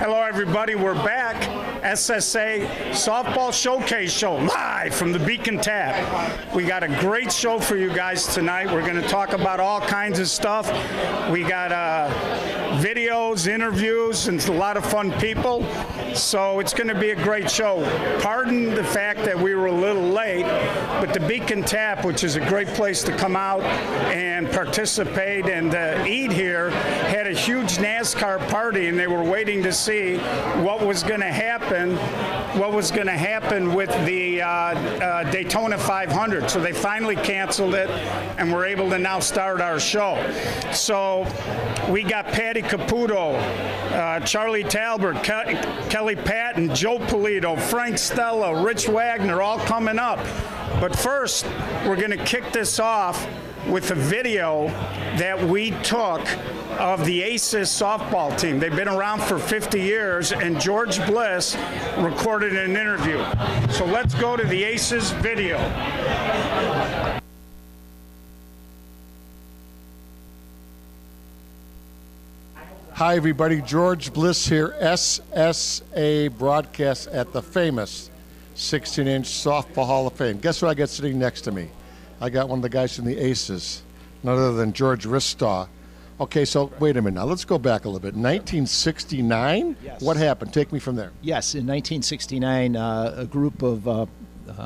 Hello, everybody. We're back. SSA Softball Showcase Show live from the Beacon Tap. We got a great show for you guys tonight. We're going to talk about all kinds of stuff. We got videos, interviews, and a lot of fun people. So it's going to be a great show. Pardon the fact that we were a little late, but the Beacon Tap, which is a great place to come out and participate and eat here, had a huge NASCAR party, and they were waiting to see what was going to happen with the Daytona 500. So they finally canceled it, and we're able to now start our show. So we got Patty Caputo, Charlie Talbert, Kelly Patton, Joe Pulido, Frank Stella, Rich Wagner, all coming up. But first, we're going to kick this off with a video that we took of the Aces softball team. They've been around for 50 years, and George Bliss recorded an interview. So let's go to the Aces video. Hi, everybody. George Bliss here, SSA broadcast at the famous 16-inch Softball Hall of Fame. Guess what I got sitting next to me? I got one of the guys from the Aces, none other than George Ristaw. Okay, so wait a minute. Now let's go back a little bit. 1969? Yes. What happened? Take me from there. Yes, in 1969, a group of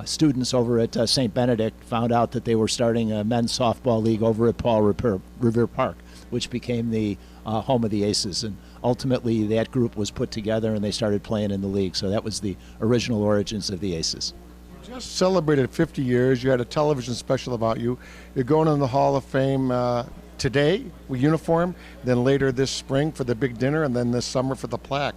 students over at St. Benedict found out that they were starting a men's softball league over at Paul Revere Park, which became the home of the Aces. And ultimately, that group was put together and they started playing in the league. So that was the original origins of the Aces. Just celebrated 50 years. You had a television special about you. You're going in the Hall of Fame today with uniform, then later this spring for the big dinner, and then this summer for the plaque.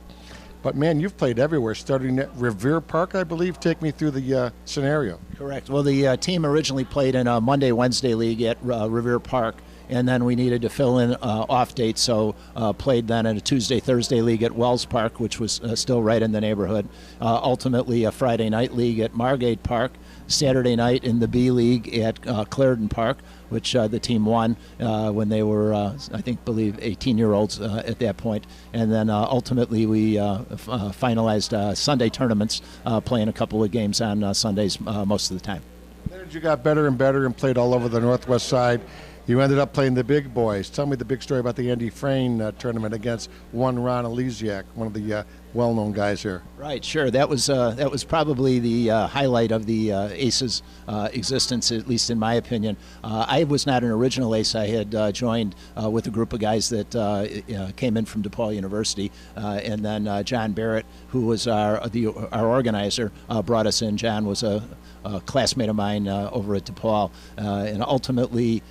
But, man, you've played everywhere, starting at Revere Park, I believe. Take me through the scenario. Correct. Well, the team originally played in a Monday-Wednesday league at Revere Park, and then we needed to fill in off dates, so played then in a Tuesday-Thursday league at Wells Park, which was still right in the neighborhood. Ultimately, a Friday night league at Margate Park, Saturday night in the B League at Clarendon Park, which the team won when they were, believe 18-year-olds at that point. And then ultimately we finalized Sunday tournaments, playing a couple of games on Sundays most of the time. As you got better and better and played all over the Northwest side, you ended up playing the big boys. Tell me the big story about the Andy Frayne tournament against one Ron Elysiak, one of the well-known guys here. Right, sure. That was probably the highlight of the Aces' existence, at least in my opinion. I was not an original Ace. I had joined with a group of guys that came in from DePaul University, and then John Barrett, who was our organizer, brought us in. John was a classmate of mine over at DePaul, and ultimately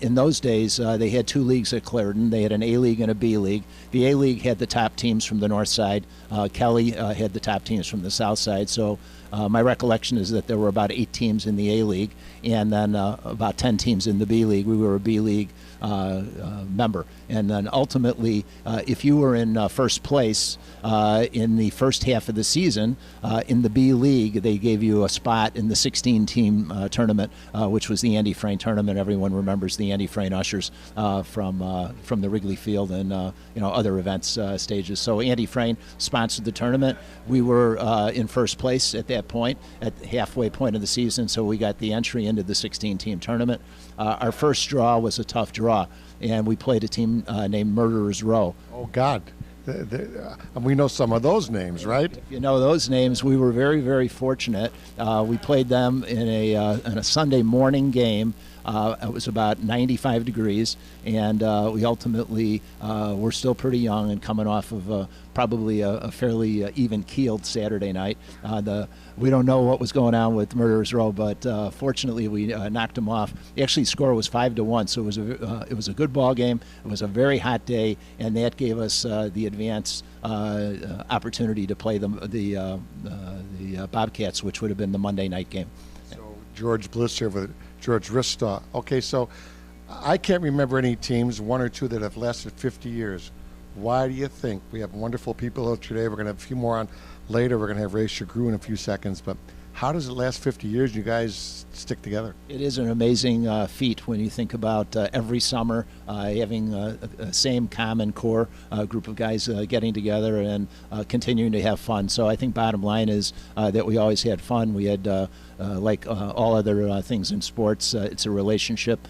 in those days they had two leagues at Clarendon. They had an A League and a B League. The A League had the top teams from the north side. Kelly had the top teams from the south side. So my recollection is that there were about 8 teams in the A League and then about 10 teams in the B League. We were a B League member. And then ultimately, if you were in first place in the first half of the season, in the B League, they gave you a spot in the 16-team tournament, which was the Andy Frayne tournament. Everyone remembers the Andy Frayne ushers from the Wrigley Field and other events stages. So Andy Frayne sponsored the tournament. We were in first place at that point, at the halfway point of the season, so we got the entry into the 16-team tournament. Our first draw was a tough draw, and we played a team named Murderers Row. Oh, God. We know some of those names, right? If you know those names, we were very, very fortunate. We played them in a Sunday morning game. It was about 95 degrees, and we ultimately were still pretty young and coming off of probably a fairly even-keeled Saturday night. We don't know what was going on with Murderers Row, but fortunately we knocked them off. Actually, the score was 5-1, so it was a good ball game. It was a very hot day, and that gave us the advance opportunity to play the Bobcats, which would have been the Monday night game. So George Bliss here with George Ristaw. Okay, so I can't remember any teams, one or two, that have lasted 50 years. Why do you think? We have wonderful people out today. We're going to have a few more on later. We're going to have Ray Shagru in a few seconds. But How does it last 50 years? You guys stick together. It is an amazing feat when you think about every summer having a same common core group of guys getting together and continuing to have fun. So I think bottom line is that we always had fun. We had, like all other things in sports, it's a relationship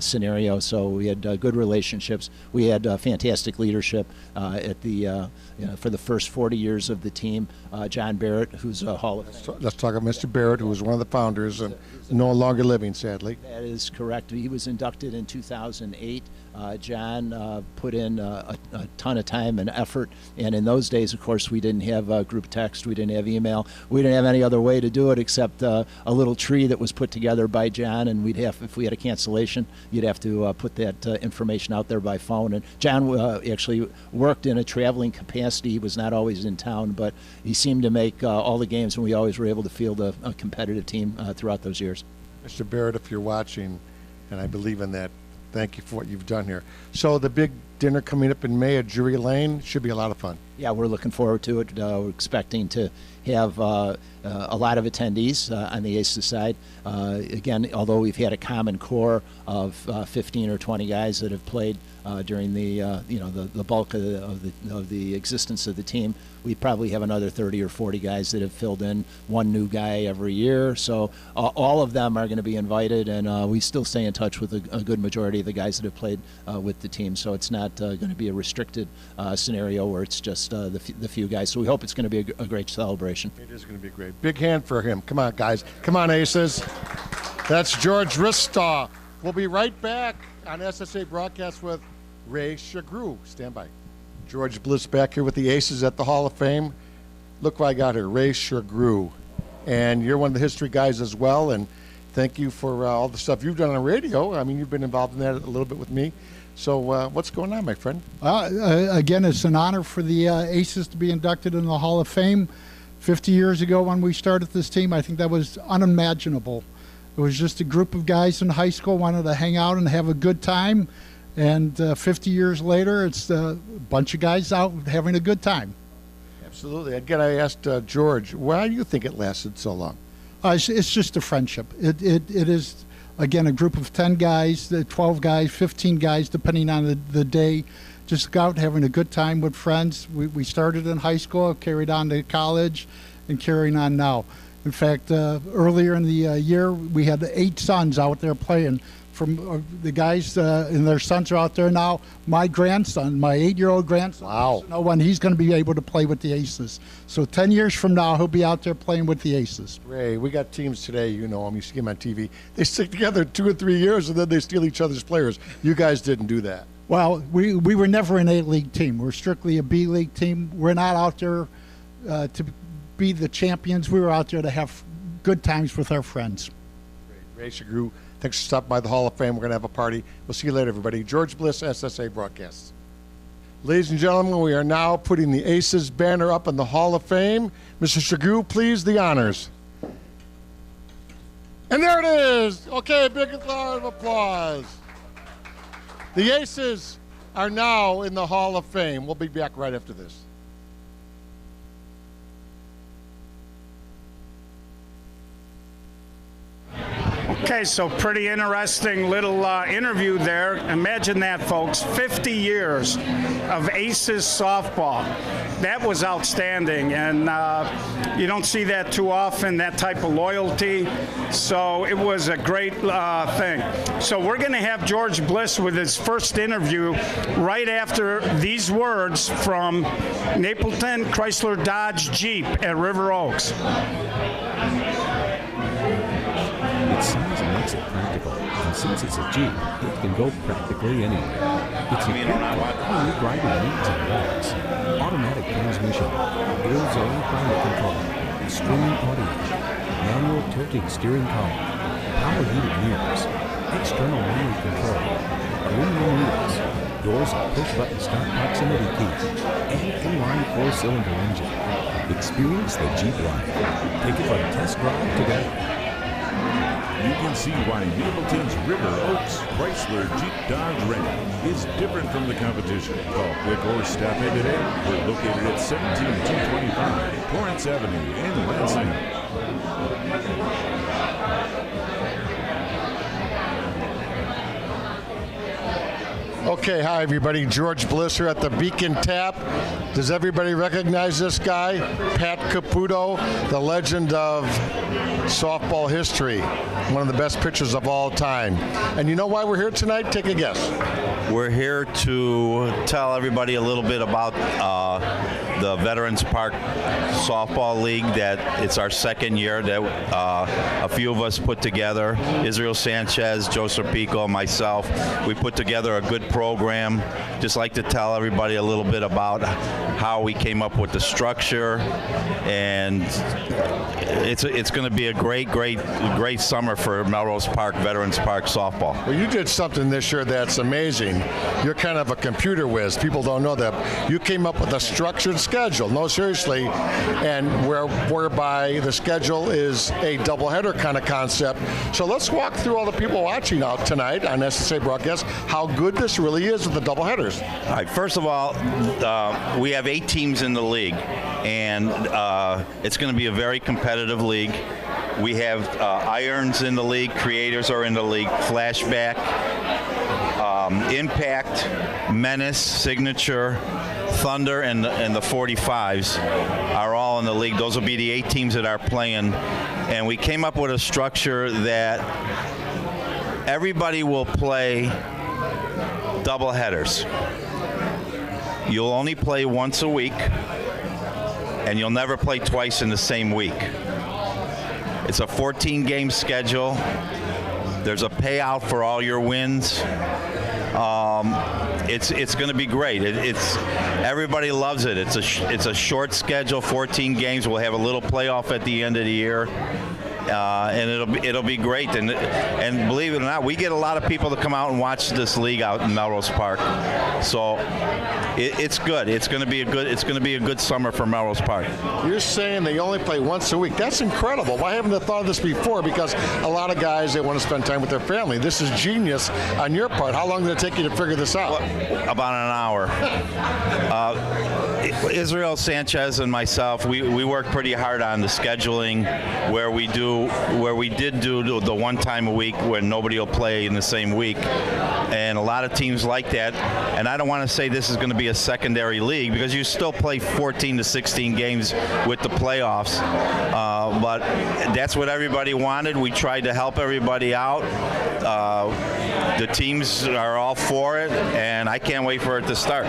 scenario. So we had good relationships. We had fantastic leadership at the for the first 40 years of the team. John Barrett, who's a Hall of Fame. Let's talk about Mr. Barrett, who was one of the founders and no longer living, sadly. That is correct. He was inducted in 2008. John put in a ton of time and effort, and in those days, of course, we didn't have group text, we didn't have email, we didn't have any other way to do it except a little tree that was put together by John, and we'd have, if we had a cancellation, you'd have to put that information out there by phone. And John actually worked in a traveling capacity. He was not always in town, but he seemed to make all the games, and we always were able to field a competitive team throughout those years. Mr. Barrett, if you're watching, and I believe in that, thank you for what you've done here. So the big dinner coming up in May at Drury Lane should be a lot of fun. Yeah, we're looking forward to it. We're expecting to have a lot of attendees on the Aces side. Again, although we've had a common core of 15 or 20 guys that have played during the the bulk of the existence of the team, we probably have another 30 or 40 guys that have filled in one new guy every year. So all of them are going to be invited, and we still stay in touch with a good majority of the guys that have played with the team. So it's not going to be a restricted scenario where it's just the few guys. So we hope it's going to be a great celebration. It is going to be great. Big hand for him. Come on, guys. Come on, Aces. That's George Ristaw. We'll be right back on SSA Broadcast with Ray Shagru. Stand by. George Bliss back here with the Aces at the Hall of Fame. Look what I got here, Ray Shagru. And you're one of the history guys as well, and thank you for all the stuff you've done on radio. I mean, you've been involved in that a little bit with me. So what's going on, my friend? Again, it's an honor for the Aces to be inducted in the Hall of Fame. 50 years ago when we started this team, I think that was unimaginable. It was just a group of guys in high school wanted to hang out and have a good time. And 50 years later, it's a bunch of guys out having a good time. Absolutely. Again, I asked George, why do you think it lasted so long? It's just a friendship. It is, again, a group of 10 guys, 12 guys, 15 guys, depending on the day, just out having a good time with friends. We started in high school, carried on to college, and carrying on now. In fact, earlier in the year, we had 8 sons out there playing. From the guys and their sons are out there now. My grandson, my 8-year-old grandson, wow, know when he's going to be able to play with the Aces. So 10 years from now, he'll be out there playing with the Aces. Ray, we got teams today, you know them, you see them on TV. They stick together 2 or 3 years, and then they steal each other's players. You guys didn't do that. Well, we were never an A-League team. We're strictly a B-League team. We're not out there to be the champions. We were out there to have good times with our friends. Ray Shagru, thanks for stopping by the Hall of Fame. We're going to have a party. We'll see you later, everybody. George Bliss, SSA Broadcasts. Ladies and gentlemen, we are now putting the Aces banner up in the Hall of Fame. Mr. Shagru, please, the honors. And there it is. Okay, big round of applause. The Aces are now in the Hall of Fame. We'll be back right after this. Okay, so pretty interesting little interview there. Imagine that, folks. 50 years of Aces softball. That was outstanding, and you don't see that too often, that type of loyalty. So it was a great thing. So we're going to have George Bliss with his first interview right after these words from Napleton Chrysler Dodge Jeep at River Oaks. Its size makes it practical, and since it's a Jeep, it can go practically anywhere. It's equipped with clean driving needs and wants, automatic transmission, dual-zone climate control, streaming audio, manual tilting steering column, power heated mirrors, external memory control, aluminum wheels, doors and push-button start proximity keys, and inline 4-cylinder engine. Experience the Jeep life. Take it for a test drive today. You can see why Napleton's River Oaks Chrysler Jeep Dodge Ram is different from the competition. Call quick or stop in today. We're located at 17225 Torrance Avenue in Lansing. Okay, hi everybody. George Bliss here at the Beacon Tap. Does everybody recognize this guy? Pat Caputo, the legend of softball history. One of the best pitchers of all time. And you know why we're here tonight? Take a guess. We're here to tell everybody a little bit about the Veterans Park Softball League. That it's our second year that a few of us put together. Israel Sanchez, Joe Serpico, myself. We put together a good program. Just like to tell everybody a little bit about how we came up with the structure, and it's going to be a great summer for Melrose Park Veterans Park Softball. Well, you did something this year that's amazing. You're kind of a computer whiz. People don't know that. You came up with a structured schedule. No, seriously, and whereby the schedule is a doubleheader kind of concept. So let's walk through all the people watching out tonight on SSA broadcast how good this really is with the doubleheaders. All right, first of all, we have 8 teams in the league, and it's going to be a very competitive league. We have irons in the league, creators are in the league, flashback, impact, menace, signature, thunder, and the 45s are all in the league. Those will be the 8 teams that are playing, and we came up with a structure that everybody will play double headers. You'll only play once a week, and you'll never play twice in the same week. It's a 14-game schedule. There's a payout for all your wins. It's going to be great. Everybody loves it. It's a short schedule, 14 games. We'll have a little playoff at the end of the year. And it'll be great, and believe it or not, we get a lot of people to come out and watch this league out in Melrose Park. So it's good. It's going to be a good summer for Melrose Park. You're saying they only play once a week. That's incredible. Why haven't I thought of this before? Because a lot of guys, they want to spend time with their family. This is genius on your part. How long did it take you to figure this out? About an hour. Israel Sanchez and myself, we worked pretty hard on the scheduling, where we did do the one time a week when nobody will play in the same week, and a lot of teams like that. And I don't want to say this is going to be a secondary league, because you still play 14 to 16 games with the playoffs, but that's what everybody wanted. We tried to help everybody out. The teams are all for it, and I can't wait for it to start.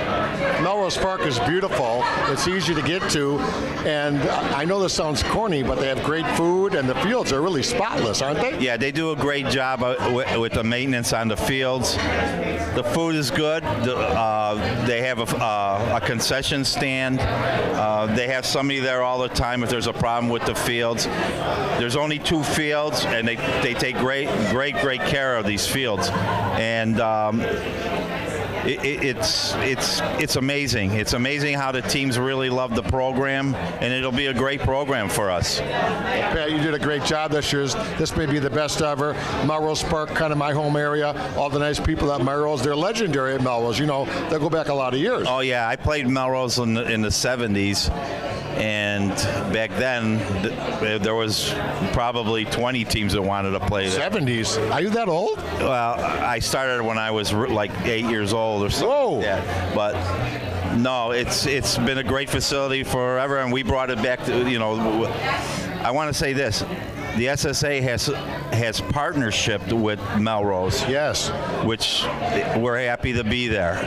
Melrose Park is beautiful. It's easy to get to, and I know this sounds corny, but they have great food, and the fields are really spotless, aren't they? Yeah, they do a great job with the maintenance on the fields. The food is good. They have a concession stand. They have somebody there all the time if there's a problem with the fields. There's only 2 fields, and they take great care of these fields. And it's amazing. It's amazing how the teams really love the program, and it'll be a great program for us. Pat, you did a great job this year. This may be the best ever. Melrose Park, kind of my home area. All the nice people at Melrose, they're legendary at Melrose. You know, they go back a lot of years. Oh yeah, I played Melrose in the 70s. And back then, there was probably 20 teams that wanted to play there. 70s? Are you that old? Well, I started when I was like 8 years old or something. Whoa! Like that. But no, it's been a great facility forever, and we brought it back to, I want to say this. The SSA has partnership with Melrose. Yes. Which we're happy to be there.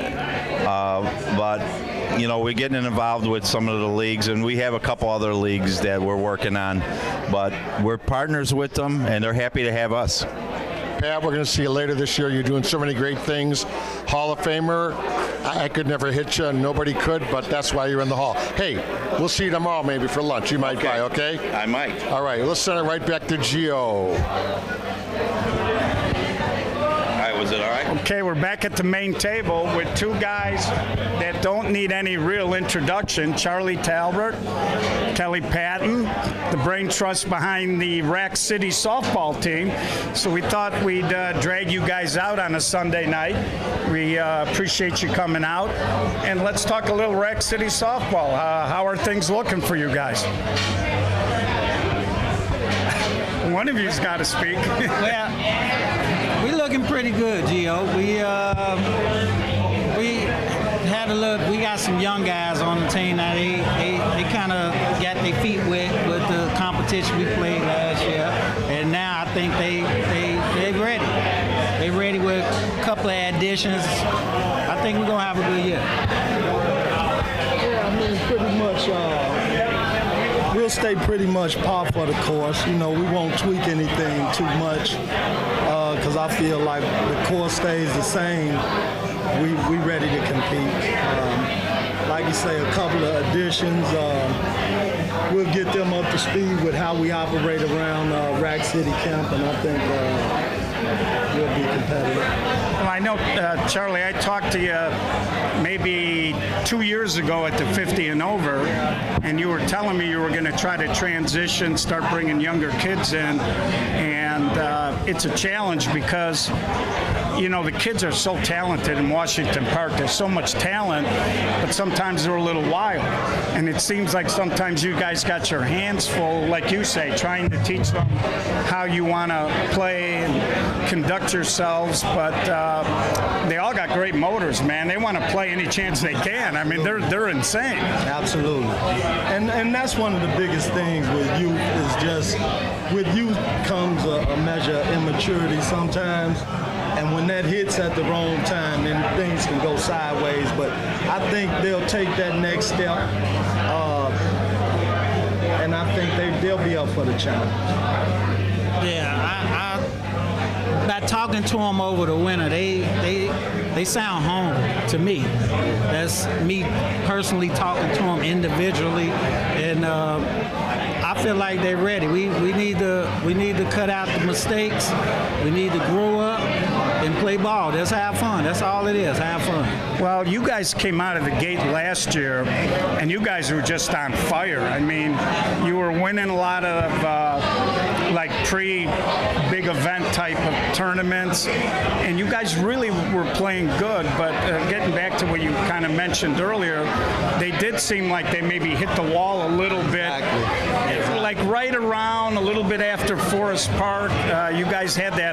But we're getting involved with some of the leagues, and we have a couple other leagues that we're working on. But we're partners with them, and they're happy to have us. Pat, we're going to see you later this year. You're doing so many great things. Hall of Famer. I could never hit you, and nobody could, but that's why you're in the Hall. Hey, we'll see you tomorrow maybe for lunch. You might buy, okay? I might. All right, let's send it right back to Gio. Was it all right? Okay, we're back at the main table with 2 guys that don't need any real introduction. Charlie Talbert, Kelly Patton, the brain trust behind the Rack City softball team. So we thought we'd drag you guys out on a Sunday night. We appreciate you coming out. And let's talk a little Rack City softball. How are things looking for you guys? One of you's got to speak. Well, we're looking pretty good, Gio. got to look. We got some young guys on the team now. They kind of got their feet wet with the competition we played last year, and now I think they're ready. They're ready with a couple of additions. I think we're gonna have a good year. Yeah, I mean, pretty much. We'll stay pretty much par for the course. You know, we won't tweak anything too much because I feel like the course stays the same. We ready to compete. Like you say, a couple of additions. We'll get them up to speed with how we operate around Rack City Camp, and I think we'll be competitive. Well, I know, Charlie, I talked to you maybe 2 years ago at the 50 and over, and you were telling me you were going to try to transition, start bringing younger kids in, and it's a challenge because, you know, the kids are so talented in Washington Park. There's so much talent, but sometimes they're a little wild. And it seems like sometimes you guys got your hands full, like you say, trying to teach them how you want to play and conduct yourselves. But they all got great motors, man. They want to play any chance they can. I mean, they're insane. Absolutely. And that's one of the biggest things with youth is just, with youth comes a measure of immaturity sometimes. And when that hits at the wrong time, then things can go sideways. But I think they'll take that next step, and I think they'll be up for the challenge. Yeah, by talking to them over the winter, they sound hungry to me. That's me personally talking to them individually, and I feel like they're ready. We need to cut out the mistakes. We need to grow up and play ball. Just have fun. That's all it is. Have fun. Well, you guys came out of the gate last year, and you guys were just on fire. I mean, you were winning a lot of like pre-big event type of tournaments, and you guys really were playing good. But getting back to what you kind of mentioned earlier, they did seem like they maybe hit the wall a little bit. Exactly. Like right around a little bit after Forest Park, you guys had that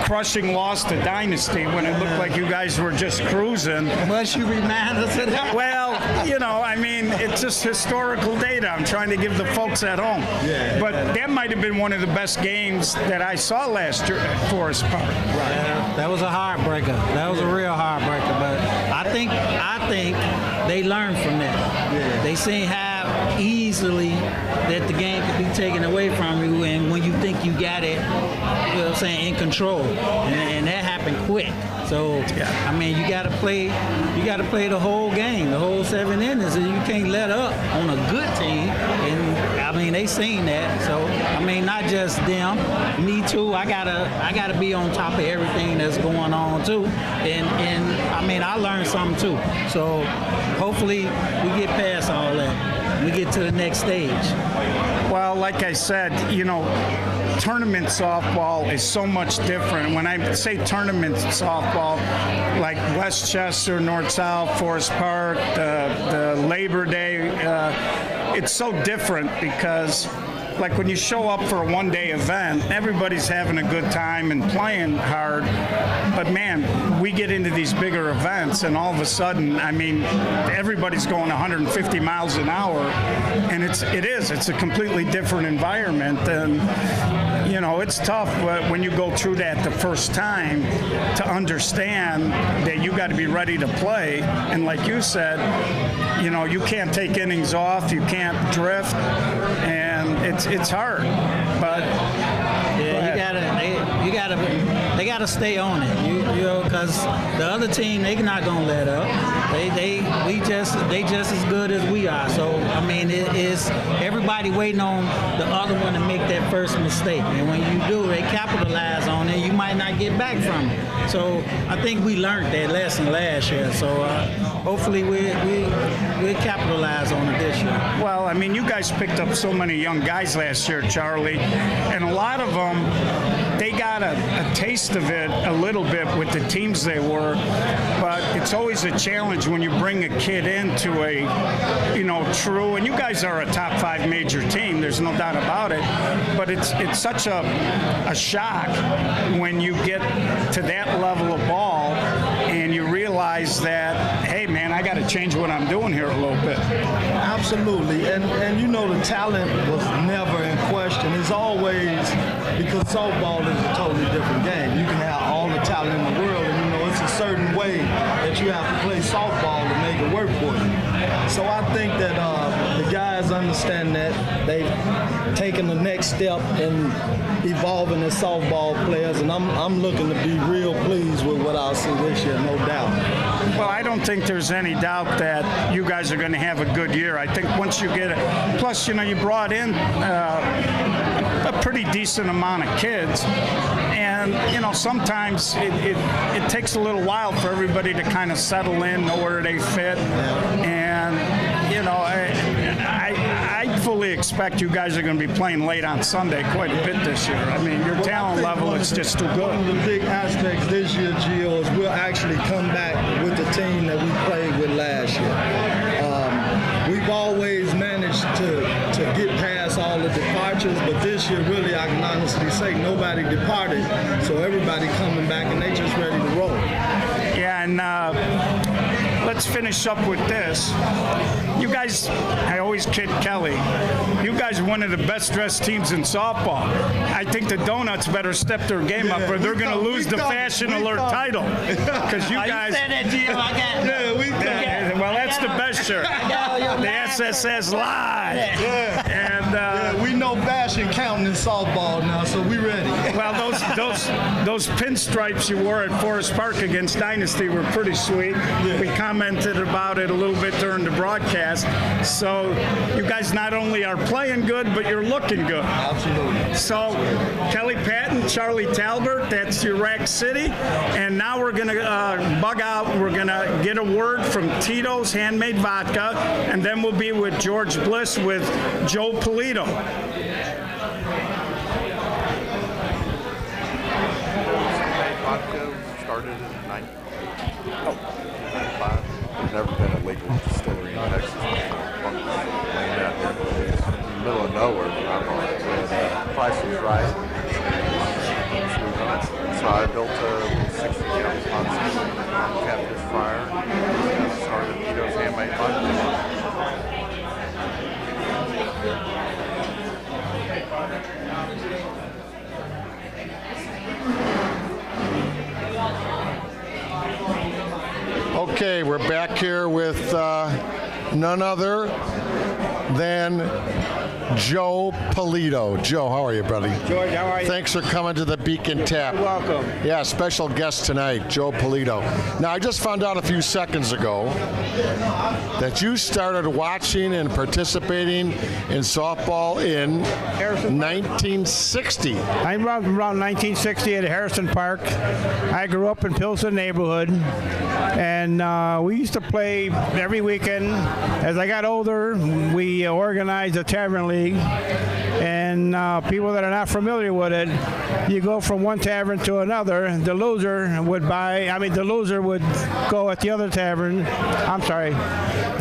crushing loss to Dynasty when it looked like you guys were just cruising. Must you remind us of that? Well, you know, I mean, it's just historical data. I'm trying to give the folks at home. Yeah. But that might have been one of the best games that I saw last year at Forest Park. Right. That was a heartbreaker. That was a real heartbreaker. But I think they learned from that. Yeah. They seen how easily that the game could be taken away from you, and when you think you got it, you know what I'm saying, in control, and that happened quick. So I mean, you got to play the whole game, the whole 7 innings, and you can't let up on a good team. And I mean, they seen that. So I mean, not just them, me too. I gotta be on top of everything that's going on too. And I mean, I learned something too. So hopefully we get past all that. We get to the next stage. Well, like I said, you know, tournament softball is so much different. When I say tournament softball, like Westchester, North-South, Forest Park, the Labor Day, it's so different because like when you show up for a one-day event, everybody's having a good time and playing hard. But man, we get into these bigger events, and all of a sudden, I mean, everybody's going 150 miles an hour, and it's a completely different environment. And you know, it's tough when you go through that the first time to understand that you got to be ready to play. And like you said, you know, you can't take innings off, you can't drift, and it's hard. But yeah, they gotta stay on it. You know, because the other team, they're not gonna let up. They just as good as we are. So I mean, it is everybody waiting on the other one to make that first mistake. And when you do, they capitalize on it. You might not get back from it. So I think we learned that lesson last year. So hopefully we capitalize on it this year. Well, I mean, you guys picked up so many young guys last year, Charlie, and a lot of them, they got a taste of it a little bit with the teams they were, but it's always a challenge when you bring a kid into a, you know, true, and you guys are a top 5 major team, there's no doubt about it, but it's such a shock when you get to that level of ball and you realize that, hey man, I change what I'm doing here a little bit. Absolutely, and you know the talent was never in question. It's always, because softball is a totally different game. You can have all the talent in the world, and you know it's a certain way that you have to play softball to make it work for you. So I think that the guys understand that. They've taken the next step in evolving as softball players, and I'm looking to be real pleased with what I'll see this year, no doubt. Well, I don't think there's any doubt that you guys are going to have a good year. I think once you get it, plus, you know, you brought in a pretty decent amount of kids. And, you know, sometimes it takes a little while for everybody to kind of settle in, know where they fit. And, you know, I fully expect you guys are going to be playing late on Sunday quite a bit this year. I mean, your talent level is just too good. One of the big aspects this year, Gio, is we'll actually come back with the team that we played with last year. We've always managed to get past all the departures, but this year, really, I can honestly say nobody departed, so everybody coming back and they just ready to roll. Yeah, and let's finish up with this. You guys, I always kid Kelly, you guys are one of the best dressed teams in softball. I think the Donuts better step their game up or they're going to lose the Fashion Alert title. Because you guys... You said that, Gio. I got well, that's the best shirt. The SSS Live. And we know fashion counting in softball now, so we ready. Well, those pinstripes you wore at Forest Park against Dynasty were pretty sweet. Yeah. We commented about it a little bit during the broadcast. So you guys not only are playing good, but you're looking good. Absolutely. So Kelly Patton, Charlie Talbert, that's your Rack City. And now we're going to bug out. We're going to get a word from Tito's Handmade Vodka, and then we'll be with George Bliss with Joe Pulido. Vodka started in 1995. There's never been a legal distillery in Texas before. Laying out here in the middle of nowhere where I'm on it. The price was right. So I built a 60-gallon pot catfish fryer and started Tito's Handmade Vodka. Okay, we're back here with none other than Joe Pulido. Joe, how are you, buddy? George, how are you? Thanks for coming to the Beacon Tap. You're welcome. Yeah, special guest tonight, Joe Pulido. Now, I just found out a few seconds ago that you started watching and participating in softball in 1960. I'm around 1960 at Harrison Park. I grew up in Pilsen neighborhood, and we used to play every weekend. As I got older, we organized a tavern league, and people that are not familiar with it, you go from one tavern to another. The loser would go at the other tavern. I'm sorry.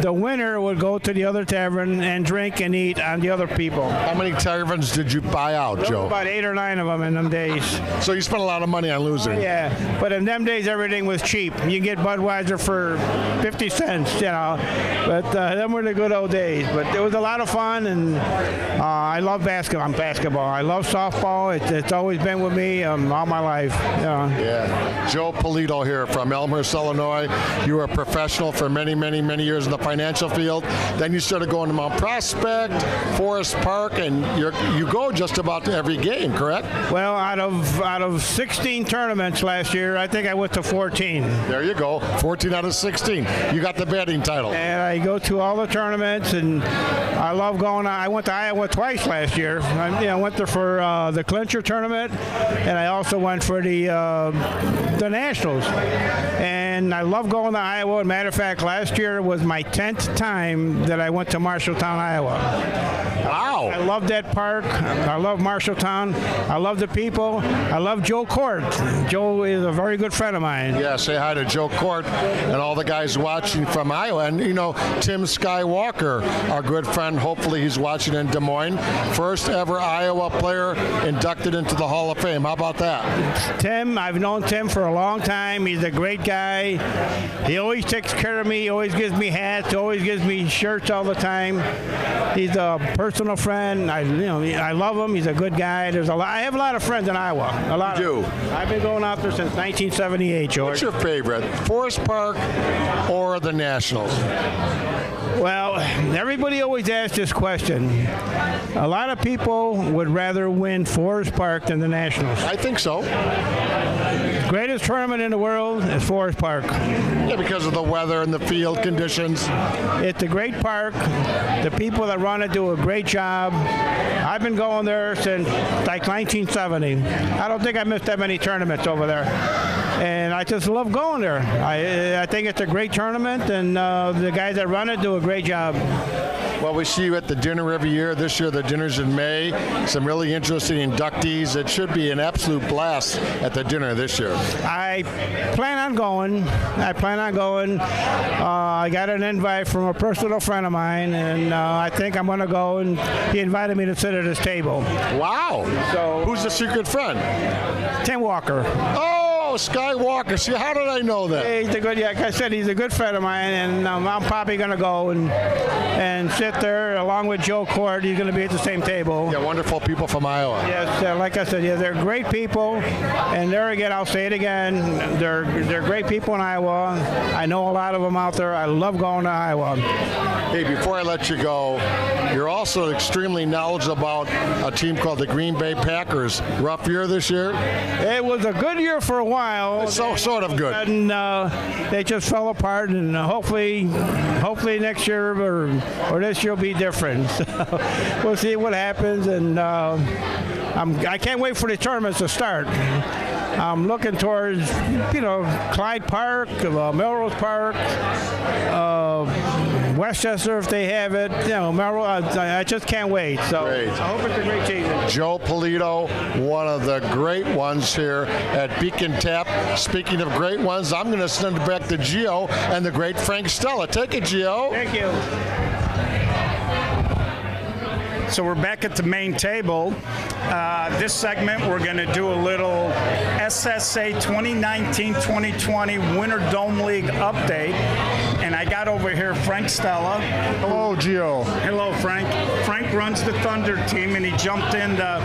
The winner would go to the other tavern and drink and eat on the other people. How many taverns did you buy out, Joe? About 8 or 9 of them in them days. So you spent a lot of money on losing. Yeah, but in them days everything was cheap. You get Budweiser for 50 cents, you know. But them were the good old days. But it was a lot of fun, and I love basketball. I love softball. It's always been with me all my life. Yeah. Joe Pulido here from Melrose, Illinois. You were a professional for many, many, many years in the financial field. Then you started going to Mount Prospect, Forest Park, and you go just about to every game, correct? Well, out of 16 tournaments last year, I think I went to 14. There you go, 14 out of 16. You got the batting title. And I go to all the tournaments, and I love going. I went to Iowa twice last year. I went there for the clincher tournament, and I also went for the Nationals. And I love going to Iowa. As a matter of fact, last year was my 10th time that I went to Marshalltown, Iowa. Wow. I love that park. I love Marshalltown. I love the people. I love Joe Court. Joe is a very good friend of mine. Yeah, say hi to Joe Court and all the guys watching from Iowa. And, you know, Tim Skywalker, our good friend, hopefully he's watching in Des Moines. first ever Iowa player inducted into the Hall of Fame. How about that? Tim, I've known Tim for a long time. He's a great guy. He always takes care of me, always gives me hats, always gives me shirts all the time. He's a personal friend. I love him. He's a good guy. I have a lot of friends in Iowa. A lot. You do? I've been going out there since 1978, George. What's your favorite, Forest Park or the Nationals? Well, everybody always asks this question. A lot of people would rather win Forest Park than the Nationals. I think so. The greatest tournament in the world is Forest Park. Yeah, because of the weather and the field conditions. It's a great park. The people that run it do a great job. I've been going there since like 1970. I don't think I missed that many tournaments over there. And I just love going there. I think it's a great tournament, and the guys that run it do a great job. Well, we see you at the dinner every year. This year, the dinner's in May. Some really interesting inductees. It should be an absolute blast at the dinner this year. I plan on going. I got an invite from a personal friend of mine, and I think I'm going to go, and he invited me to sit at his table. Wow. So, who's the secret friend? Tim Walker. Oh! Skywalker. See, how did I know that? He's a good, like I said, he's a good friend of mine, and I'm probably going to go and sit there along with Joe Court. He's going to be at the same table. Yeah, wonderful people from Iowa. Yes, like I said, yeah, they're great people, and there again, I'll say it again, they're great people in Iowa. I know a lot of them out there. I love going to Iowa. Hey, before I let you go, you're also extremely knowledgeable about a team called the Green Bay Packers. Rough year this year? It was a good year for a while. So sort of good. And they just fell apart, and hopefully next year or this year will be different. So we'll see what happens, and I can't wait for the tournaments to start. I'm looking towards, Clyde Park, Melrose Park, Westchester if they have it. Melrose. I just can't wait. So great. I hope it's a great season. Joe Pulido, one of the great ones here at Beacon Tap. Speaking of great ones, I'm going to send it back to Gio and the great Frank Stella. Take it, Gio. Thank you. So we're back at the main table. This segment, we're going to do a little SSA 2019-2020 Winter Dome League update. And I got over here Frank Stella. Hello, Gio. Hello, Frank. Frank runs the Thunder team, and he jumped in to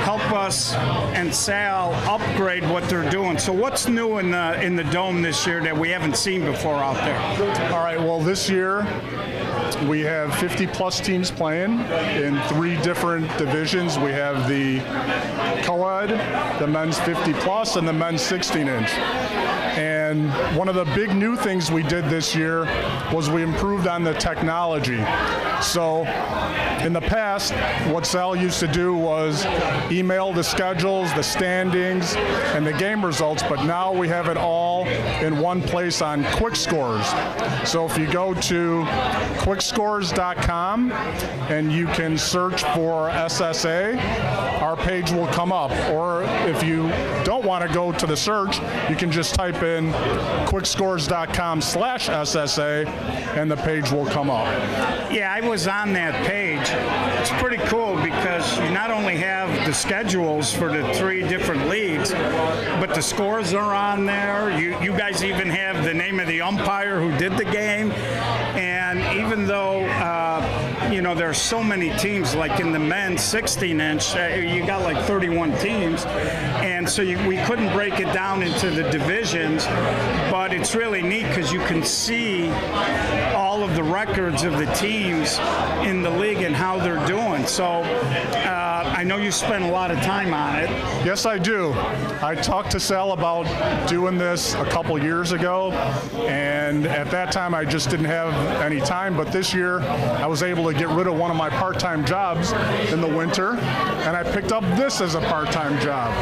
help us and Sal upgrade what they're doing. So what's new in the Dome this year that we haven't seen before out there? All right, well, this year we have 50-plus teams playing in 3 different divisions. We have the co-ed, the men's 50-plus, and the men's 16-inch. And one of the big new things we did this year was we improved on the technology. So in the past, what Sal used to do was email the schedules, the standings, and the game results, but now we have it all in one place on Quick Scores. So if you go to quickscores.com and you can search for SSA, our page will come up. Or if you don't want to go to the search, you can just type in quickscores.com/SSA and the page will come up. Yeah, I was on that page. It's pretty cool because you not only have the schedules for the 3 different leagues, but the scores are on there. You guys even have the name of the umpire who did the game. And even though, there's so many teams, like in the men's 16-inch, you got like 31 teams. And so we couldn't break it down into the divisions, but it's really neat because you can see all of the records of the teams in the league and how they're doing. So I know you spend a lot of time on it. Yes, I do. I talked to Sal about doing this a couple years ago, and at that time I just didn't have any time, but this year I was able to get rid of one of my part-time jobs in the winter, and I picked up this as a part-time job,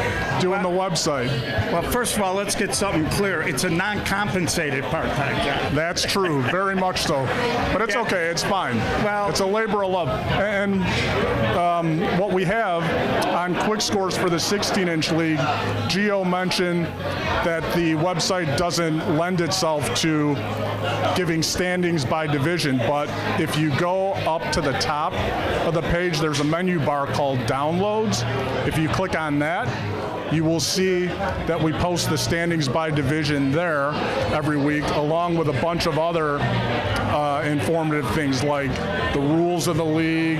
doing the website. Well, first of all, let's get something clear. It's a non-compensated part-time job. That's true, very much so. But it's okay. It's fine. Well, it's a labor of love. And what we have on quick scores for the 16-inch league, Gio mentioned that the website doesn't lend itself to giving standings by division, but if you go up to the top of the page, there's a menu bar called Downloads. If you click on that, you will see that we post the standings by division there every week, along with a bunch of other informative things like the rules of the league.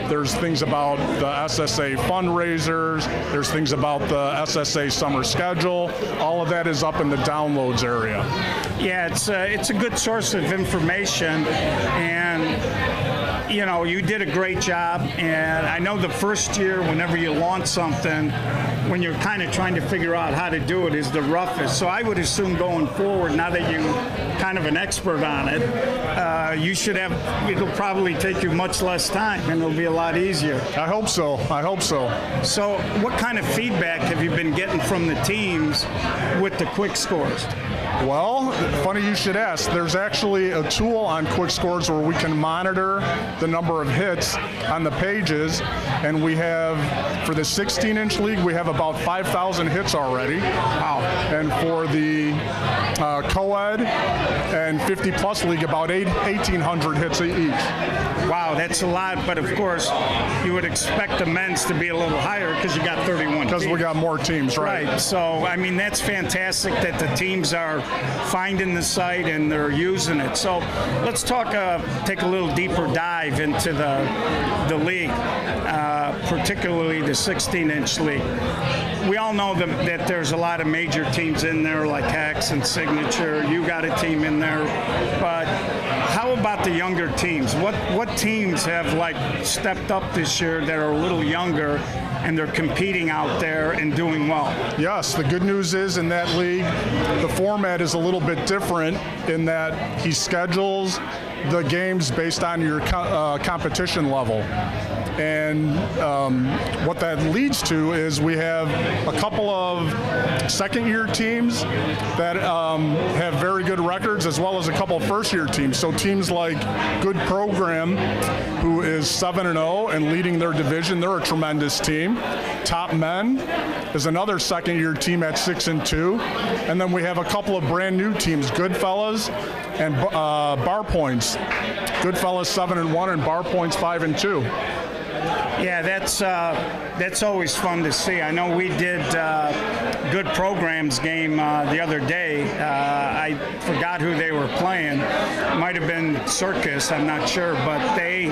There's things about the SSA fundraisers. There's things about the SSA summer schedule. All of that is up in the downloads area. Yeah, it's a good source of information, and you know, you did a great job. And I know the first year, whenever you launch something, when you're kind of trying to figure out how to do it, is the roughest. So I would assume going forward, now that you're kind of an expert on it, it'll probably take you much less time, and it'll be a lot easier. I hope so. I hope so. So what kind of feedback have you been getting from the teams with the quick scores? Well, funny you should ask. There's actually a tool on Quick Scores where we can monitor the number of hits on the pages, and we have, for the 16-inch league, we have about 5,000 hits already. Wow. And for the co-ed and 50-plus league, about 1,800 hits each. Wow, that's a lot, but of course, you would expect the men's to be a little higher because you got 31 Because we got more teams, right? Right, so, I mean, that's fantastic that the teams are finding the site and they're using it. So let's take a little deeper dive into the league, particularly the 16-inch league. We all know that there's a lot of major teams in there like Hex and Signature. You got a team in there, but how about the younger teams? What teams have stepped up this year that are a little younger and they're competing out there and doing well? Yes, the good news is in that league, the format is a little bit different in that he schedules the games based on your competition level. And what that leads to is we have a couple of second-year teams that have very good records, as well as a couple of first-year teams. So teams like Good Program, who is 7-0 and leading their division, they're a tremendous team. Top Men is another second-year team at 6-2. And then we have a couple of brand-new teams, Goodfellas and Bar Points. Goodfellas 7-1 and Bar Points 5-2. Yeah, that's always fun to see. I know we did Good Programs game the other day. I forgot who they were playing. Might have been Circus, I'm not sure, but they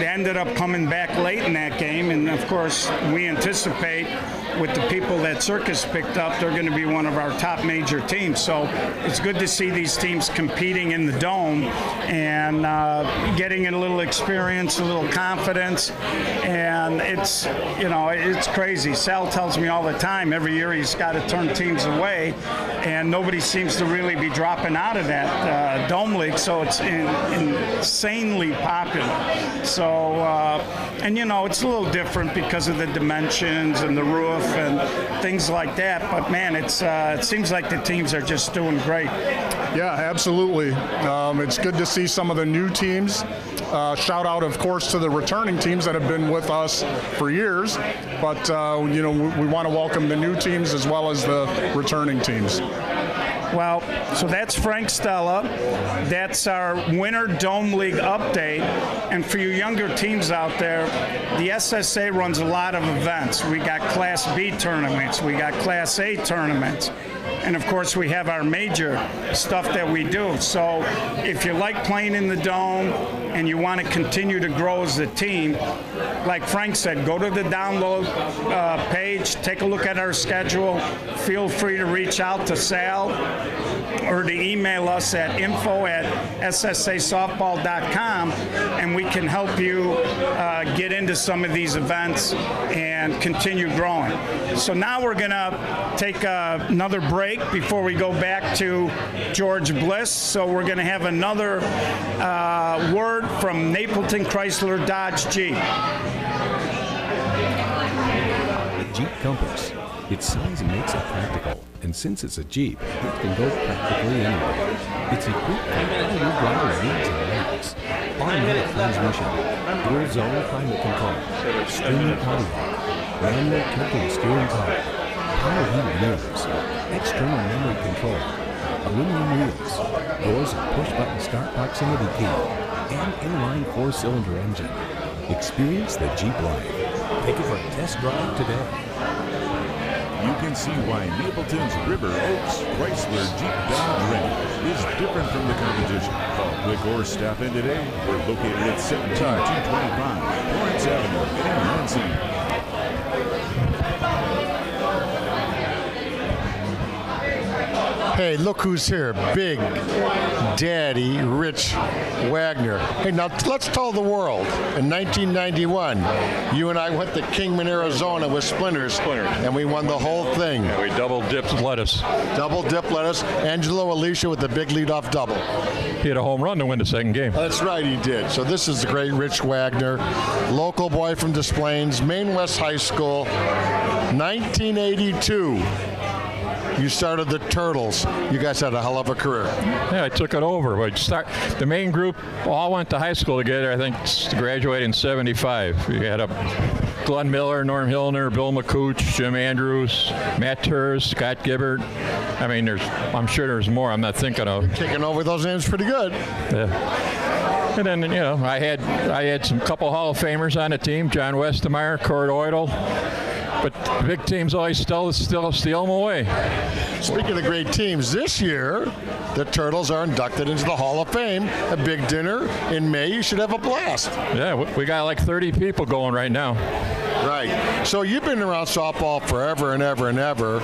ended up coming back late in that game, and of course we anticipate with the people that Circus picked up, they're going to be one of our top major teams. So it's good to see these teams competing in the Dome and getting a little experience, a little confidence. And it's crazy. Sal tells me all the time, every year he's got to turn teams away, and nobody seems to really be dropping out of that Dome League, so it's insanely popular. So, and it's a little different because of the dimensions and the roof and things like that, but man, it seems like the teams are just doing great. Yeah, absolutely. It's good to see some of the new teams. Shout out, of course, to the returning teams that have been with us for years, but we want to welcome the new teams as well as the returning teams. Well, so that's Frank Stella. That's our Winter Dome League update. And for you younger teams out there, the SSA runs a lot of events. We got Class B tournaments. We got Class A tournaments. And of course, we have our major stuff that we do. So if you like playing in the Dome and you want to continue to grow as a team, like Frank said, go to the download page, take a look at our schedule. Feel free to reach out to Sal or to email us at info@ssasoftball.com, and we can help you get into some of these events and continue growing. So now we're going to take another break before we go back to George Bliss. So we're going to have another word from Napleton Chrysler Dodge Jeep. Jeep Compass. Its size makes it practical, and since it's a Jeep, it can go practically anywhere. It's equipped for all your driver's needs and wants. Automatic transmission, dual zone climate control, streaming audio, manual tilting steering column, power heated mirrors, external memory control, aluminum wheels, doors and push-button start proximity key, and inline 4-cylinder engine. Experience the Jeep life. Take it for a test drive today. You can see why Mapleton's River Oaks Chrysler Jeep Dodge Ram is different from the competition. Call quick or stop in today. We're located at 17225 Lawrence Avenue in Lansing. Hey, look who's here. Big Daddy Rich Wagner. Hey, now let's tell the world. In 1991, you and I went to Kingman, Arizona with Splinters, and we won the whole thing. Yeah, we double-dipped lettuce. Double-dip lettuce. Angelo Alicia with the big leadoff double. He had a home run to win the second game. That's right, he did. So this is the great Rich Wagner, local boy from Des Plaines, Maine West High School, 1982. You started the Turtles. You guys had a hell of a career. Yeah, I took it over. The main group all went to high school together. I think graduated in '75. We had Glenn Miller, Norm Hillner, Bill McCooch, Jim Andrews, Matt Turris, Scott Gibbert. I mean, I'm sure there's more I'm not thinking of. Taking over those names pretty good. Yeah. And then, I had some couple Hall of Famers on the team, John Westemeyer, Kurt Oidel. But the big teams always still steal them away. Speaking of great teams, this year, the Turtles are inducted into the Hall of Fame. A big dinner in May. You should have a blast. Yeah, we got like 30 people going right now. Right. So you've been around softball forever and ever and ever.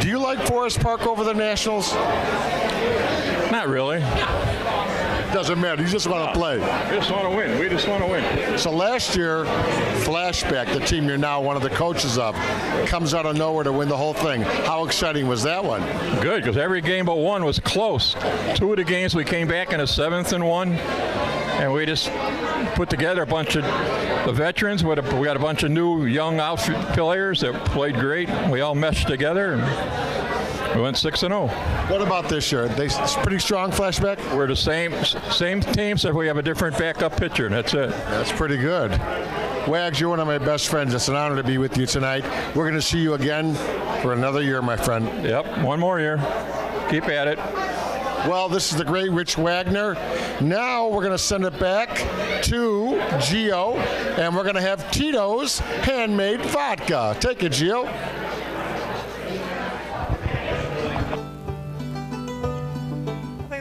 Do you like Forest Park over the Nationals? Not really. Doesn't matter. You just want to play. We just want to win. We just want to win. So last year, Flashback, the team you're now one of the coaches of, comes out of nowhere to win the whole thing. How exciting was that one? Good, because every game but one was close. 2 of the games we came back in the 7th and won, and we just put together a bunch of the veterans. We got a bunch of new young outfield players that played great. We all meshed together. And we went 6-0. What about this year? It's pretty strong, Flashback? We're the same team, so we have a different backup pitcher, and that's it. That's pretty good. Wags, you're one of my best friends. It's an honor to be with you tonight. We're going to see you again for another year, my friend. Yep, one more year. Keep at it. Well, this is the great Rich Wagner. Now we're going to send it back to Gio, and we're going to have Tito's handmade vodka. Take it, Gio.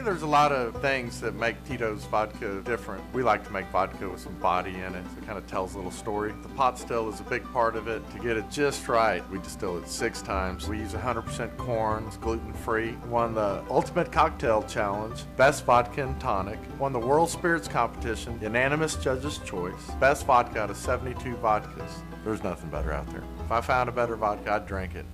There's a lot of things that make Tito's vodka different. We like to make vodka with some body in it. It kind of tells a little story. The pot still is a big part of it. To get it just right, we distill it 6 times. We use 100% corn. It's gluten-free. Won the Ultimate Cocktail Challenge. Best vodka and tonic. Won the World Spirits Competition. Unanimous judge's choice. Best vodka out of 72 vodkas. There's nothing better out there. If I found a better vodka, I'd drink it.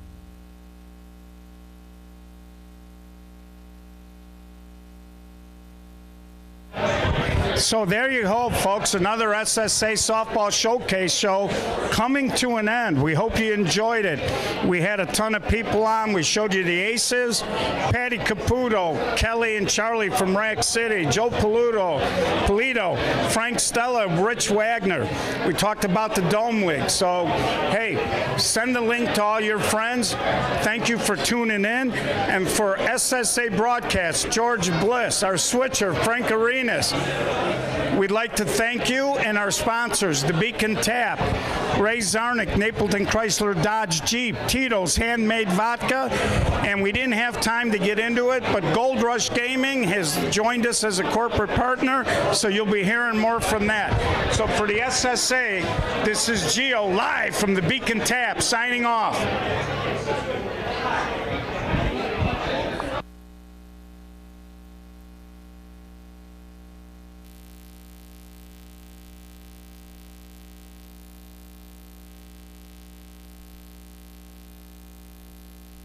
So there you go, folks. Another SSA softball showcase show coming to an end. We hope you enjoyed it. We had a ton of people on. We showed you the aces. Patty Caputo, Kelly and Charlie from Rack City, Joe Pulido, Frank Stella, Rich Wagner. We talked about the Dome Week. So, hey, send the link to all your friends. Thank you for tuning in. And for SSA Broadcast, George Bliss, our switcher, Frank Arenas. We'd like to thank you and our sponsors, the Beacon Tap, Ray Zarnick, Napleton Chrysler Dodge Jeep, Tito's Handmade Vodka, and we didn't have time to get into it, but Gold Rush Gaming has joined us as a corporate partner, so you'll be hearing more from that. So for the SSA, this is Gio live from the Beacon Tap, signing off.